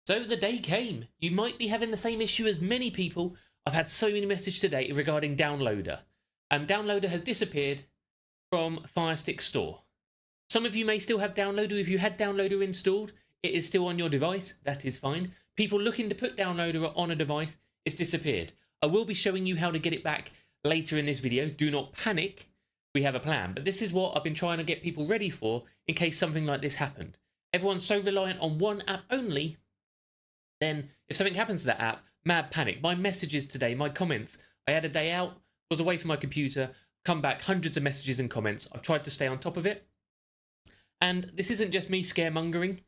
So the day came. You might be having the same issue as many people. I've had so many messages today regarding Downloader. Downloader has disappeared from Firestick store. Some of you may still have Downloader. If you had Downloader installed, it is still on your device. That is fine. People looking to put Downloader on a device, it's disappeared. I will be showing you how to get it back later in this video. Do not panic. We have a plan. But this is what I've been trying to get people ready for in case something like this happened. Everyone's so reliant on one app only. Then if something happens to that app, mad panic. My messages today, my comments, I had a day out, was away from my computer, come back, hundreds of messages and comments. I've tried to stay on top of it. And this isn't just me scaremongering.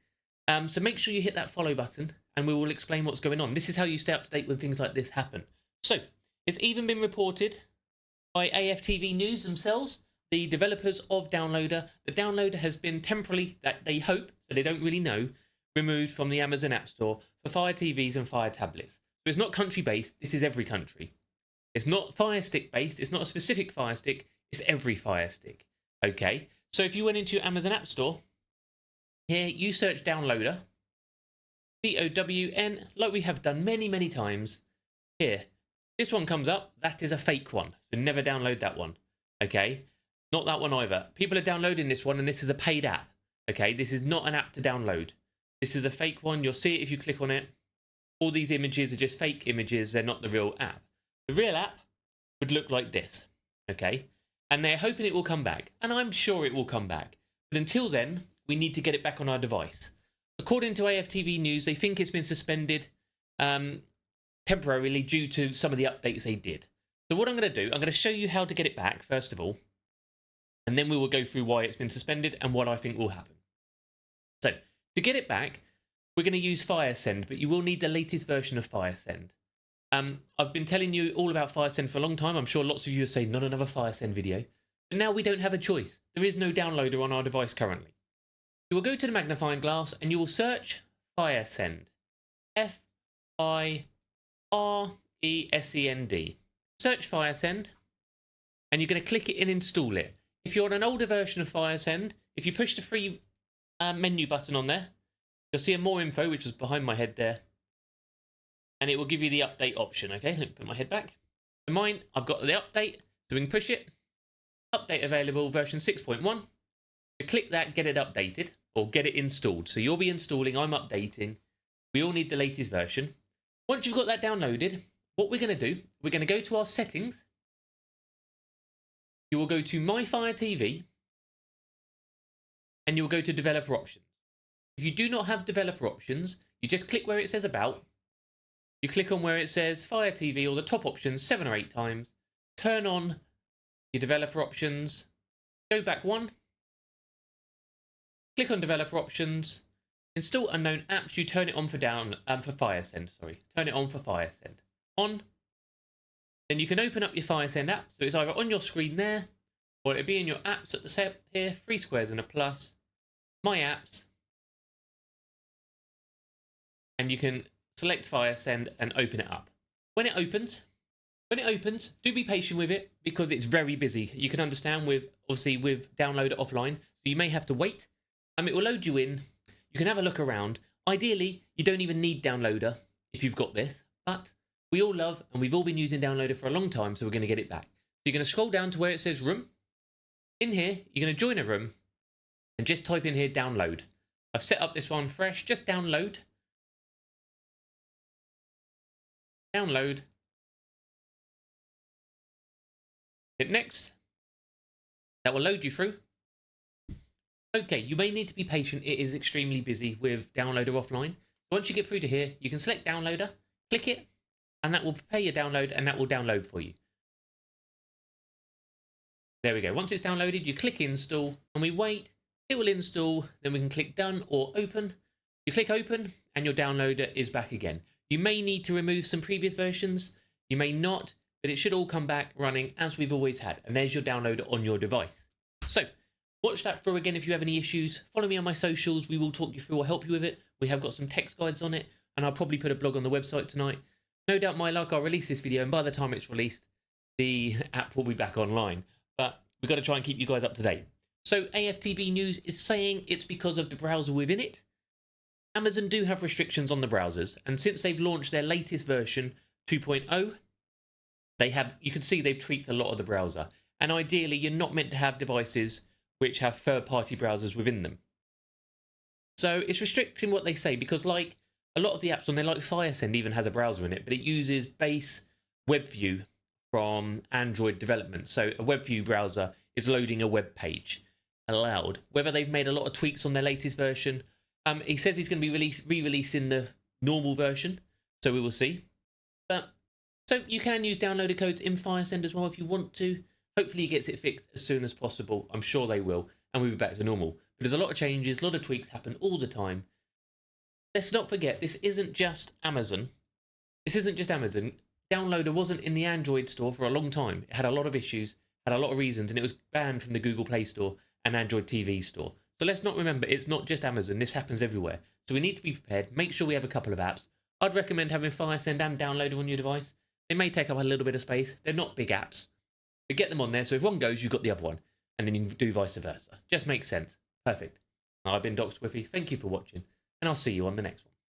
So make sure you hit that follow button and we will explain what's going on. This is how you stay up to date when things like this happen. So it's even been reported by AFTV News themselves, the developers of Downloader. The Downloader has been temporarily, that they hope, so they don't really know, removed from the Amazon App Store for Fire TVs and Fire tablets. So it's not country based, this is every country. It's not Firestick based, it's not a specific Firestick, it's every Firestick. Okay, so if you went into your Amazon App Store, here you search Downloader, DOWN, like we have done many times. Here, this one comes up, that is a fake one, so never download that one. Okay, not that one either. People are downloading this one and this is a paid app. Okay, this is not an app to download. This is a fake one. You'll see it if you click on it. All these images are just fake images. They're not the real app. The real app would look like this. Okay? And they're hoping it will come back. And I'm sure it will come back. But until then, we need to get it back on our device. According to AFTV News, they think it's been suspended temporarily due to some of the updates they did. So what I'm going to do, I'm going to show you how to get it back, first of all. And then we will go through why it's been suspended and what I think will happen. So, to get it back, we're going to use FireSend, but you will need the latest version of FireSend. I've been telling you all about FireSend for a long time. I'm sure lots of you are saying, not another FireSend video. But now we don't have a choice. There is no downloader on our device currently. You will go to the magnifying glass and you will search FireSend. FIRESEND. Search FireSend and you're going to click it and install it. If you're on an older version of FireSend, if you push the free menu button on there, you'll see a more info, which is behind my head there, and it will give you the update option. Okay, let me put my head back. For mine, I've got the update, so we can push it. Update available, version 6.1. You click that, get it updated, or get it installed. So you'll be installing, I'm updating. We all need the latest version. Once you've got that downloaded, what we're going to do, we're going to go to our settings. You will go to My Fire TV, and you'll go to developer options. If you do not have developer options, you just click where it says about. You click on where it says Fire TV or the top options 7 or 8 times. Turn on your developer options. Go back one. Click on developer options. Install unknown apps. You turn it on for FireSend. Sorry, turn it on for FireSend. On. Then you can open up your FireSend app. So it's either on your screen there, or it'll be in your apps at the set here. 3 squares and a plus. My apps, and you can select FireSend and open it up. When it opens, do be patient with it because it's very busy. You can understand with Downloader offline, so you may have to wait. It will load you in. You can have a look around. Ideally, you don't even need Downloader if you've got this, but we all love and we've all been using Downloader for a long time, so we're going to get it back. So you're going to scroll down to where it says room. In here, you're going to join a room. And just type in here, download. I've set up this one fresh, just download. Download. Hit next. That will load you through. Okay, you may need to be patient. It is extremely busy with Downloader offline. Once you get through to here, you can select Downloader, click it, and that will prepare your download and that will download for you. There we go. Once it's downloaded, you click install and we wait. It will install, then we can click done or open. You click open and your downloader is back again. You may need to remove some previous versions. You may not, but it should all come back running as we've always had. And there's your downloader on your device. So watch that through again if you have any issues. Follow me on my socials. We will talk you through or help you with it. We have got some text guides on it and I'll probably put a blog on the website tonight. No doubt my luck, I'll release this video and by the time it's released, the app will be back online. But we've got to try and keep you guys up to date. So AFTV News is saying it's because of the browser within it. Amazon do have restrictions on the browsers, and since they've launched their latest version 2.0, you can see they've tweaked a lot of the browser. And ideally, you're not meant to have devices which have third-party browsers within them. So it's restricting what they say, because like a lot of the apps on there, like FireSend even has a browser in it, but it uses base WebView from Android development. So a WebView browser is loading a web page allowed. Whether they've made a lot of tweaks on their latest version, he says he's going to be re-releasing the normal version, so we will see. But so you can use downloader codes in FireSend as well if you want to. Hopefully he gets it fixed as soon as possible. I'm sure they will, and we'll be back to normal. But there's a lot of changes, a lot of tweaks happen all the time. Let's not forget, this isn't just Amazon. This isn't just Amazon. Downloader wasn't in the Android store for a long time. It had a lot of issues, had a lot of reasons, and it was banned from the Google Play Store and Android TV store. So let's not remember, it's not just Amazon. This happens everywhere. So we need to be prepared. Make sure we have a couple of apps. I'd recommend having FireSend and Downloader on your device. They may take up a little bit of space. They're not big apps. But get them on there, so if one goes, you've got the other one. And then you can do vice versa. Just makes sense. Perfect. I've been Doc Squiffy. Thank you for watching, and I'll see you on the next one.